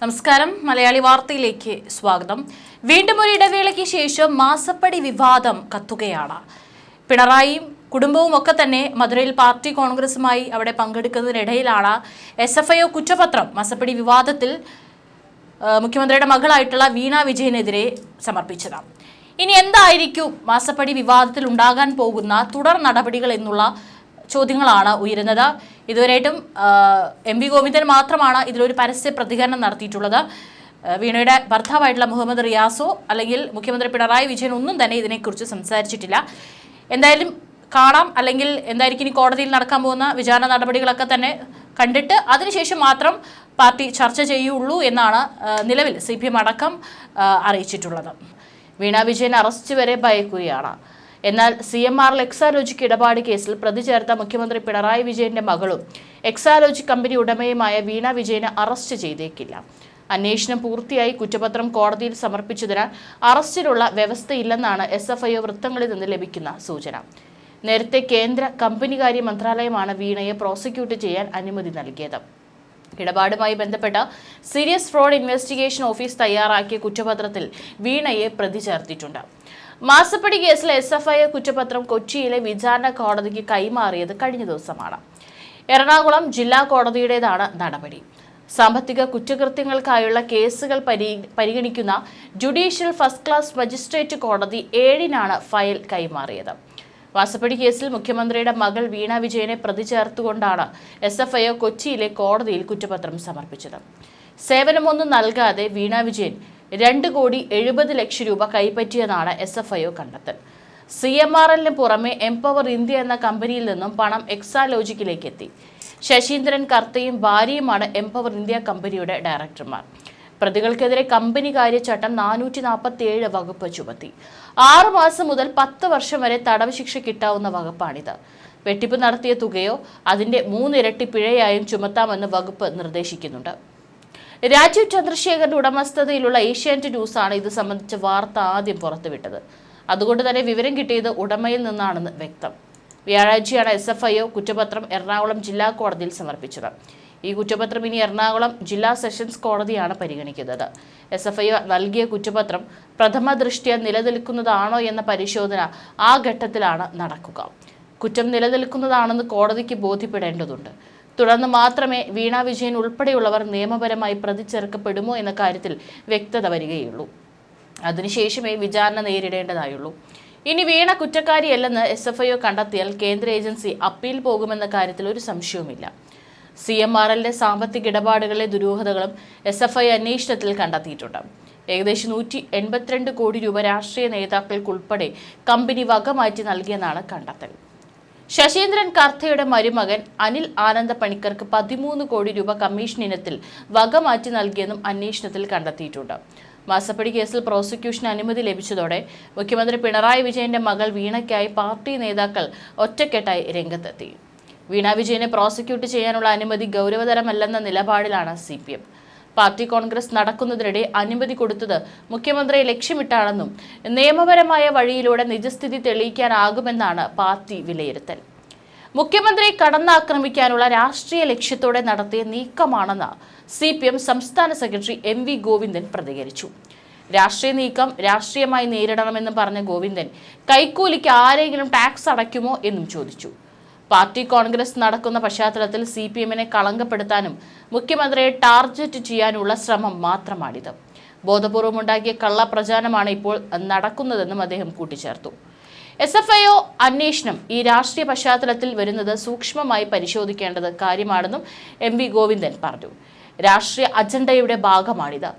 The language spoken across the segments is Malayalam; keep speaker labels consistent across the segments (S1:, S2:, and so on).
S1: നമസ്കാരം. മലയാളി വാർത്തയിലേക്ക് സ്വാഗതം. വീണ്ടും ഒരു ഇടവേളയ്ക്ക് ശേഷം മാസപ്പടി വിവാദം കത്തുകയാണ്. പിണറായിയും കുടുംബവും ഒക്കെ തന്നെ മധുരയിൽ പാർട്ടി കോൺഗ്രസുമായി അവിടെ പങ്കെടുക്കുന്നതിനിടയിലാണ് SFIO കുറ്റപത്രം മാസപ്പടി വിവാദത്തിൽ മുഖ്യമന്ത്രിയുടെ മകളായിട്ടുള്ള വീണ വിജയനെതിരെ സമർപ്പിച്ചത്. ഇനി എന്തായിരിക്കും മാസപ്പടി വിവാദത്തിൽ ഉണ്ടാകാൻ പോകുന്ന തുടർ നടപടികൾ എന്നുള്ള ചോദ്യങ്ങളാണ് ഉയരുന്നത്. ഇതുവരെയായിട്ടും MP ഗോവിന്ദൻ മാത്രമാണ് ഇതിലൊരു പരസ്യ പ്രതികരണം നടത്തിയിട്ടുള്ളത്. വീണയുടെ ഭർത്താവായിട്ടുള്ള മുഹമ്മദ് റിയാസോ അല്ലെങ്കിൽ മുഖ്യമന്ത്രി പിണറായി വിജയൻ ഒന്നും തന്നെ ഇതിനെക്കുറിച്ച് സംസാരിച്ചിട്ടില്ല. എന്തായാലും കാണാം, അല്ലെങ്കിൽ എന്തായിരിക്കും ഇനി കോടതിയിൽ നടക്കാൻ പോകുന്ന വിചാരണ നടപടികളൊക്കെ തന്നെ കണ്ടിട്ട് അതിനുശേഷം മാത്രം പാർട്ടി ചർച്ച ചെയ്യുള്ളൂ എന്നാണ് നിലവിൽ CPM അടക്കം അറിയിച്ചിട്ടുള്ളത്. വീണ വിജയൻ അറസ്റ്റ് വരെ ഭയക്കുകയാണ്. എന്നാൽ CMRL എക്സാലോജിക് ഇടപാട് കേസിൽ പ്രതി ചേർത്ത മുഖ്യമന്ത്രി പിണറായി വിജയന്റെ മകളും എക്സാലോജിക് കമ്പനി ഉടമയുമായ വീണ വിജയനെ അറസ്റ്റ് ചെയ്തേക്കില്ല. അന്വേഷണം പൂർത്തിയായി കുറ്റപത്രം കോടതിയിൽ സമർപ്പിച്ചതിനാൽ അറസ്റ്റിനുള്ള വ്യവസ്ഥയില്ലെന്നാണ് SFIO വൃത്തങ്ങളിൽ നിന്ന് ലഭിക്കുന്ന സൂചന. നേരത്തെ കേന്ദ്ര കമ്പനികാര്യ മന്ത്രാലയമാണ് വീണയെ പ്രോസിക്യൂട്ട് ചെയ്യാൻ അനുമതി നൽകിയത്. ഇടപാടുമായി ബന്ധപ്പെട്ട സീരിയസ് ഫ്രോഡ് ഇൻവെസ്റ്റിഗേഷൻ ഓഫീസ് തയ്യാറാക്കിയ കുറ്റപത്രത്തിൽ വീണയെ പ്രതി ചേർത്തിട്ടുണ്ട്. മാസപ്പടി കേസിൽ SFIO കുറ്റപത്രം കൊച്ചിയിലെ വിചാരണ കോടതിക്ക് കൈമാറിയത് കഴിഞ്ഞ ദിവസമാണ്. എറണാകുളം ജില്ലാ കോടതിയുടേതാണ് നടപടി. സാമ്പത്തിക കുറ്റകൃത്യങ്ങൾക്കായുള്ള കേസുകൾ പരിഗണിക്കുന്ന ജുഡീഷ്യൽ ഫസ്റ്റ് ക്ലാസ് മജിസ്ട്രേറ്റ് കോടതി 7-നാണ് ഫയൽ കൈമാറിയത്. മാസപ്പടി കേസിൽ മുഖ്യമന്ത്രിയുടെ മകൾ വീണ വിജയനെ പ്രതി ചേർത്തുകൊണ്ടാണ് SFIO കൊച്ചിയിലെ കോടതിയിൽ കുറ്റപത്രം സമർപ്പിച്ചത്. സേവനമൊന്നും നൽകാതെ വീണ വിജയൻ 2,70,00,000 രൂപ കൈപ്പറ്റിയെന്നാണ് SFIO കണ്ടെത്തൽ. CMRLന് പുറമെ എംപവർ ഇന്ത്യ എന്ന കമ്പനിയിൽ നിന്നും പണം എക്സാലോജിക്കിലേക്ക് എത്തി. ശശീന്ദ്രൻ കർത്തയും ഭാര്യയുമാണ് എംപവർ ഇന്ത്യ കമ്പനിയുടെ ഡയറക്ടർമാർ. പ്രതികൾക്കെതിരെ കമ്പനികാര്യ ചട്ടം 447 വകുപ്പ് ചുമത്തി. 6 മാസം മുതൽ 10 വർഷം വരെ തടവ് ശിക്ഷ കിട്ടാവുന്ന വകുപ്പാണിത്. വെട്ടിപ്പ് നടത്തിയ തുകയോ അതിന്റെ 3 ഇരട്ടി പിഴയായും ചുമത്താമെന്ന് വകുപ്പ് നിർദ്ദേശിക്കുന്നുണ്ട്. രാജീവ് ചന്ദ്രശേഖറിന്റെ ഉടമസ്ഥതയിലുള്ള ഏഷ്യാനെറ്റ് ന്യൂസാണ് ഇത് സംബന്ധിച്ച വാർത്ത ആദ്യം പുറത്തുവിട്ടത്. അതുകൊണ്ട് തന്നെ വിവരം കിട്ടിയത് ഉടമയിൽ നിന്നാണെന്ന് വ്യക്തം. വ്യാഴാഴ്ചയാണ് SFIO കുറ്റപത്രം എറണാകുളം ജില്ലാ കോടതിയിൽ സമർപ്പിച്ചത്. ഈ കുറ്റപത്രം ഇനി എറണാകുളം ജില്ലാ സെഷൻസ് കോടതിയാണ് പരിഗണിക്കുന്നത്. SFIO നൽകിയ കുറ്റപത്രം പ്രഥമ ദൃഷ്ട്യാ നിലനിൽക്കുന്നതാണോ എന്ന പരിശോധന ആ ഘട്ടത്തിലാണ് നടക്കുക. കുറ്റം നിലനിൽക്കുന്നതാണെന്ന് കോടതിക്ക് ബോധ്യപ്പെടേണ്ടതുണ്ട്. തുടർന്ന് മാത്രമേ വീണ വിജയൻ ഉൾപ്പെടെയുള്ളവർ നിയമപരമായി പ്രതി ചേർക്കപ്പെടുമോ എന്ന കാര്യത്തിൽ വ്യക്തത വരികയുള്ളൂ. അതിനുശേഷമേ വിചാരണ നേരിടേണ്ടതായുള്ളൂ. ഇനി വീണ കുറ്റക്കാരിയല്ലെന്ന് SFIO കണ്ടെത്തിയാൽ കേന്ദ്ര ഏജൻസി അപ്പീൽ പോകുമെന്ന കാര്യത്തിൽ ഒരു സംശയവുമില്ല. CMRLന്റെ സാമ്പത്തിക ഇടപാടുകളിലെ ദുരൂഹതകളും SFIO അന്വേഷണത്തിൽ കണ്ടെത്തിയിട്ടുണ്ട്. ഏകദേശം 182 കോടി രൂപ രാഷ്ട്രീയ നേതാക്കൾക്കുൾപ്പെടെ കമ്പനി വകമാറ്റി നൽകിയെന്നാണ് കണ്ടെത്തൽ. ശശീന്ദ്രൻ കർത്തയുടെ മരുമകൻ അനിൽ ആനന്ദ പണിക്കർക്ക് 13 കോടി രൂപ കമ്മീഷൻ ഇനത്തിൽ വകമാറ്റി നൽകിയെന്നും അന്വേഷണത്തിൽ കണ്ടെത്തിയിട്ടുണ്ട്. മാസപ്പടി കേസിൽ പ്രോസിക്യൂഷൻ അനുമതി ലഭിച്ചതോടെ മുഖ്യമന്ത്രി പിണറായി വിജയന്റെ മകൾ വീണയ്ക്കായി പാർട്ടി നേതാക്കൾ ഒറ്റക്കെട്ടായി രംഗത്തെത്തി. വീണ വിജയനെ പ്രോസിക്യൂട്ട് ചെയ്യാനുള്ള അനുമതി ഗൗരവതരമല്ലെന്ന നിലപാടിലാണ് CPM. പാർട്ടി കോൺഗ്രസ് നടക്കുന്നതിനിടെ അനുമതി കൊടുത്തത് മുഖ്യമന്ത്രിയെ ലക്ഷ്യമിട്ടാണെന്നും നിയമപരമായ വഴിയിലൂടെ നിജസ്ഥിതി തെളിയിക്കാനാകുമെന്നാണ് പാർട്ടി വിലയിരുത്തൽ. മുഖ്യമന്ത്രിയെ കടന്നാക്രമിക്കാനുള്ള രാഷ്ട്രീയ ലക്ഷ്യത്തോടെ നടത്തിയ നീക്കമാണെന്ന് CPM സംസ്ഥാന സെക്രട്ടറി MV ഗോവിന്ദൻ പ്രതികരിച്ചു. രാഷ്ട്രീയ നീക്കം രാഷ്ട്രീയമായി നേരിടണമെന്ന് പറഞ്ഞ ഗോവിന്ദൻ കൈക്കൂലിക്ക് ആരെങ്കിലും ടാക്സ് അടയ്ക്കുമോ എന്നും ചോദിച്ചു. പാർട്ടി കോൺഗ്രസ് നടക്കുന്ന പശ്ചാത്തലത്തിൽ CPMനെ കളങ്കപ്പെടുത്താനും മുഖ്യമന്ത്രിയെ ടാർഗറ്റ് ചെയ്യാനുള്ള ശ്രമം മാത്രമാണിത്. ബോധപൂർവം ഉണ്ടാക്കിയ കള്ളപ്രചാരണമാണ് ഇപ്പോൾ നടക്കുന്നതെന്നും അദ്ദേഹം കൂട്ടിച്ചേർത്തു. SFIO അന്വേഷണം ഈ രാഷ്ട്രീയ പശ്ചാത്തലത്തിൽ വരുന്നത് സൂക്ഷ്മമായി പരിശോധിക്കേണ്ടത് കാര്യമാണെന്നും MV ഗോവിന്ദൻ പറഞ്ഞു. രാഷ്ട്രീയ അജണ്ടയുടെ ഭാഗമാണിത്.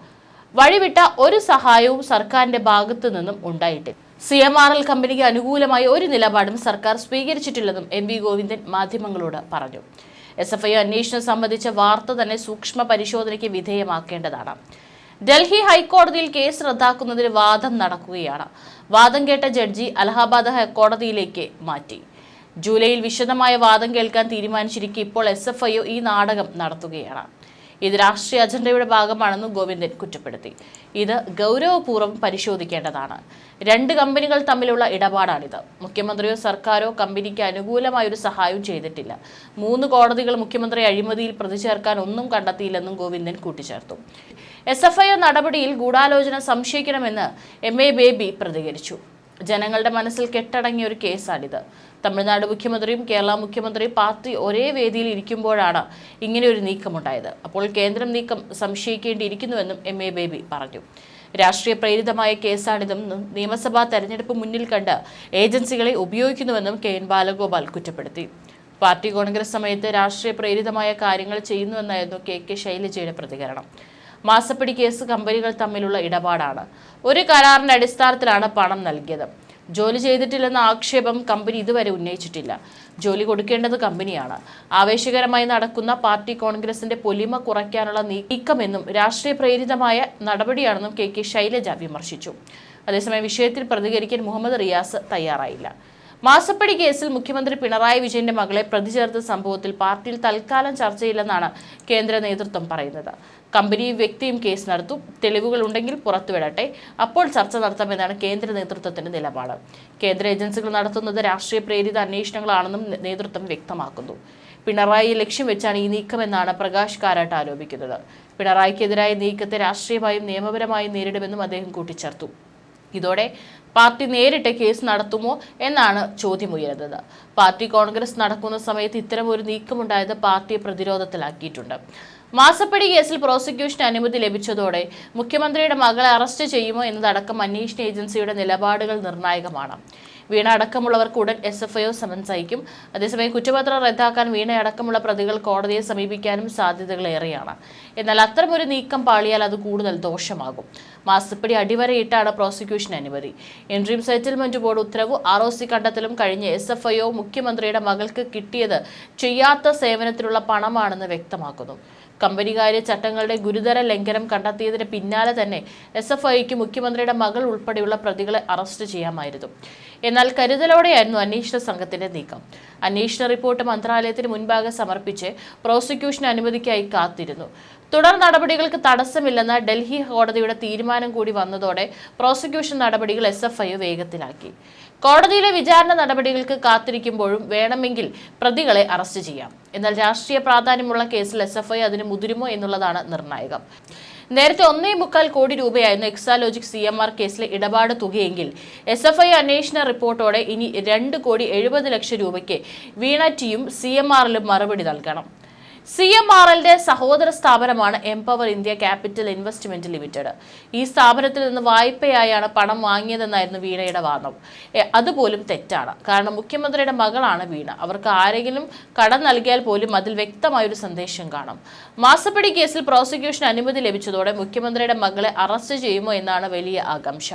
S1: വഴിവിട്ട ഒരു സഹായവും സർക്കാരിന്റെ ഭാഗത്തു നിന്നും ഉണ്ടായിട്ടില്ല. CMRL കമ്പനിക്ക് അനുകൂലമായ ഒരു നിലപാടും സർക്കാർ സ്വീകരിച്ചിട്ടില്ലെന്നും MV ഗോവിന്ദൻ മാധ്യമങ്ങളോട് പറഞ്ഞു. SFIO അന്വേഷണം സംബന്ധിച്ച വാർത്ത തന്നെ സൂക്ഷ്മ പരിശോധനയ്ക്ക് വിധേയമാക്കേണ്ടതാണ്. ഡൽഹി ഹൈക്കോടതിയിൽ കേസ് റദ്ദാക്കുന്നതിന് വാദം നടക്കുകയാണ്. വാദം കേട്ട ജഡ്ജി അലഹാബാദ് ഹൈക്കോടതിയിലേക്ക് മാറ്റി. ജൂലൈയിൽ വിശദമായ വാദം കേൾക്കാൻ തീരുമാനിച്ചിരിക്കെ ഇപ്പോൾ SFIO ഈ നാടകം നടത്തുകയാണ്. ഇത് രാഷ്ട്രീയ അജണ്ടയുടെ ഭാഗമാണെന്നും ഗോവിന്ദൻ കുറ്റപ്പെടുത്തി. ഇത് ഗൗരവപൂർവ്വം പരിശോധിക്കേണ്ടതാണ്. 2 കമ്പനികൾ തമ്മിലുള്ള ഇടപാടാണിത്. മുഖ്യമന്ത്രിയോ സർക്കാരോ കമ്പനിക്ക് അനുകൂലമായൊരു സഹായവും ചെയ്തിട്ടില്ല. 3 കോടതികൾ മുഖ്യമന്ത്രിയെ അഴിമതിയിൽ പ്രതി ചേർക്കാൻ ഒന്നും കണ്ടെത്തിയില്ലെന്നും ഗോവിന്ദൻ കൂട്ടിച്ചേർത്തു. SFI നടപടിയിൽ ഗൂഢാലോചന സംശയിക്കണമെന്ന് MA ബേബി പ്രതികരിച്ചു. ജനങ്ങളുടെ മനസ്സിൽ കെട്ടടങ്ങിയ ഒരു കേസാണിത്. തമിഴ്നാട് മുഖ്യമന്ത്രിയും കേരള മുഖ്യമന്ത്രിയും പാർട്ടി ഒരേ വേദിയിൽ ഇരിക്കുമ്പോഴാണ് ഇങ്ങനെയൊരു നീക്കമുണ്ടായത്. അപ്പോൾ കേന്ദ്രം നീക്കം സംശയിക്കേണ്ടിയിരിക്കുന്നുവെന്നും MA ബേബി പറഞ്ഞു. രാഷ്ട്രീയ പ്രേരിതമായ കേസാണിതെന്നും നിയമസഭാ തെരഞ്ഞെടുപ്പ് മുന്നിൽ കണ്ട് ഏജൻസികളെ ഉപയോഗിക്കുന്നുവെന്നും KN ബാലഗോപാൽ കുറ്റപ്പെടുത്തി. പാർട്ടി കോൺഗ്രസ് സമയത്ത് രാഷ്ട്രീയ പ്രേരിതമായ കാര്യങ്ങൾ ചെയ്യുന്നുവെന്നായിരുന്നു KK ശൈലജയുടെ പ്രതികരണം. മാസപ്പടി കേസ് കമ്പനികൾ തമ്മിലുള്ള ഇടപാടാണ്. ഒരു കരാറിന്റെ അടിസ്ഥാനത്തിലാണ് പണം നൽകിയത്. ജോലി ചെയ്തിട്ടില്ലെന്ന ആക്ഷേപം കമ്പനി ഇതുവരെ ഉന്നയിച്ചിട്ടില്ല. ജോലി കൊടുക്കേണ്ടത് കമ്പനിയാണ്. ആവേശകരമായി നടക്കുന്ന പാർട്ടി കോൺഗ്രസിന്റെ പൊലിമ കുറയ്ക്കാനുള്ള നീക്കമെന്നും രാഷ്ട്രീയ പ്രേരിതമായ നടപടിയാണെന്നും KK ശൈലജ വിമർശിച്ചു. അതേസമയം വിഷയത്തിൽ പ്രതികരിക്കാൻ മുഹമ്മദ് റിയാസ് തയ്യാറായില്ല. മാസപ്പടി കേസിൽ മുഖ്യമന്ത്രി പിണറായി വിജയന്റെ മകളെ പ്രതി ചേർത്ത സംഭവത്തിൽ പാർട്ടിയിൽ തൽക്കാലം ചർച്ചയില്ലെന്നാണ് കേന്ദ്ര നേതൃത്വം പറയുന്നത്. കമ്പനിയും വ്യക്തിയും കേസ് നടത്തും. തെളിവുകൾ ഉണ്ടെങ്കിൽ പുറത്തുവിടട്ടെ, അപ്പോൾ ചർച്ച നടത്താമെന്നാണ് കേന്ദ്ര നേതൃത്വത്തിന്റെ നിലപാട്. കേന്ദ്ര ഏജൻസികൾ നടത്തുന്നത് രാഷ്ട്രീയ പ്രേരിത അന്വേഷണങ്ങളാണെന്നും നേതൃത്വം വ്യക്തമാക്കുന്നു. പിണറായിയെ ലക്ഷ്യം വെച്ചാണ് ഈ നീക്കമെന്നാണ് പ്രകാശ് കാരാട്ട് ആരോപിക്കുന്നത്. പിണറായിക്കെതിരായ നീക്കത്തെ രാഷ്ട്രീയമായും നിയമപരമായും നേരിടുമെന്നും അദ്ദേഹം കൂട്ടിച്ചേർത്തു. ഇതോടെ പാർട്ടി നേരിട്ട് കേസ് നടത്തുമോ എന്നാണ് ചോദ്യമുയരുന്നത്. പാർട്ടി കോൺഗ്രസ് നടക്കുന്ന സമയത്ത് ഇത്തരം ഒരു നീക്കമുണ്ടായത് പാർട്ടിയെ പ്രതിരോധത്തിലാക്കിയിട്ടുണ്ട്. മാസപ്പടി കേസിൽ പ്രോസിക്യൂഷന് അനുമതി ലഭിച്ചതോടെ മുഖ്യമന്ത്രിയുടെ മകളെ അറസ്റ്റ് ചെയ്യുമോ എന്നതടക്കം അന്വേഷണ ഏജൻസിയുടെ നിലപാടുകൾ നിർണായകമാണ്. വീണ അടക്കമുള്ളവർക്ക് ഉടൻ SFI സമൻസ് അയക്കും. അതേസമയം കുറ്റപത്രം റദ്ദാക്കാൻ വീണ അടക്കമുള്ള പ്രതികൾ കോടതിയെ സമീപിക്കാനും സാധ്യതകൾ ഏറെയാണ്. എന്നാൽ അത്തരമൊരു നീക്കം പാളിയാൽ അത് കൂടുതൽ ദോഷമാകും. മാസപ്പടി അടിവരയിട്ടാണ് പ്രോസിക്യൂഷൻ അനുമതി. ഇൻട്രീം സെറ്റിൽമെന്റ് ബോർഡ് ഉത്തരവ് ROC കണ്ടെത്തലും കഴിഞ്ഞ് SFI മുഖ്യമന്ത്രിയുടെ മകൾക്ക് കിട്ടിയത് ചെയ്യാത്ത സേവനത്തിനുള്ള പണമാണെന്ന് വ്യക്തമാക്കുന്നു. കമ്പനികാര്യ ചട്ടങ്ങളുടെ ഗുരുതര ലംഘനം കണ്ടെത്തിയതിന് പിന്നാലെ തന്നെ SFIക്ക് മുഖ്യമന്ത്രിയുടെ മകൾ ഉൾപ്പെടെയുള്ള പ്രതികളെ അറസ്റ്റ് ചെയ്യാമായിരുന്നു. എന്നാൽ കരുതലോടെയായിരുന്നു അന്വേഷണ സംഘത്തിന്റെ നീക്കം. അന്വേഷണ റിപ്പോർട്ട് മന്ത്രാലയത്തിന് മുൻപാകെ സമർപ്പിച്ച് പ്രോസിക്യൂഷൻ അനുമതിക്കായി കാത്തിരുന്നു. തുടർ നടപടികൾക്ക് തടസ്സമില്ലെന്ന ഡൽഹി കോടതിയുടെ തീരുമാനം കൂടി വന്നതോടെ പ്രോസിക്യൂഷൻ നടപടികൾ SFI വേഗത്തിലാക്കി. കോടതിയിലെ വിചാരണ നടപടികൾക്ക് കാത്തിരിക്കുമ്പോഴും വേണമെങ്കിൽ പ്രതികളെ അറസ്റ്റ് ചെയ്യാം. എന്നാൽ രാഷ്ട്രീയ പ്രാധാന്യമുള്ള കേസിൽ SFI അതിന് മുതിരുമോ എന്നുള്ളതാണ് നിർണായകം. നേരത്തെ 1.25 കോടി രൂപയായിരുന്നു എക്സാലോജിക് CMR കേസിലെ ഇടപാട് തുകയെങ്കിൽ SFI അന്വേഷണ റിപ്പോർട്ടോടെ ഇനി 2,70,00,000 രൂപയ്ക്ക് വീണ ടിയും CMRലും മറുപടി നൽകണം. CMRLന്റെ സഹോദര സ്ഥാപനമാണ് empower India capital investment limited. ഈ സ്ഥാപനത്തിൽ നിന്ന് വായ്പയായാണ് പണം വാങ്ങിയതെന്നായിരുന്നു വീണയുടെ വാദം. അതുപോലും തെറ്റാണ്. കാരണം മുഖ്യമന്ത്രിയുടെ മകളാണ് വീണ. അവർക്ക് ആരെങ്കിലും കടം നൽകിയാൽ പോലും അതിൽ വ്യക്തമായൊരു സന്ദേശം കാണും. മാസപ്പടി കേസിൽ പ്രോസിക്യൂഷൻ അനുമതി ലഭിച്ചതോടെ മുഖ്യമന്ത്രിയുടെ മകളെ അറസ്റ്റ് ചെയ്യുമോ എന്നാണ് വലിയ ആകാംക്ഷ.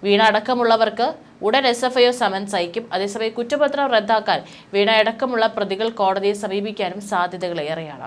S1: വീണ അടക്കമുള്ളവർക്ക് ഉടൻ SFI സമൻസ് അയക്കും. അതേസമയം കുറ്റപത്രം റദ്ദാക്കാൻ വീണ അടക്കമുള്ള പ്രതികൾ കോടതിയെ സമീപിക്കാനും സാധ്യതകൾ ഏറെയാണ്.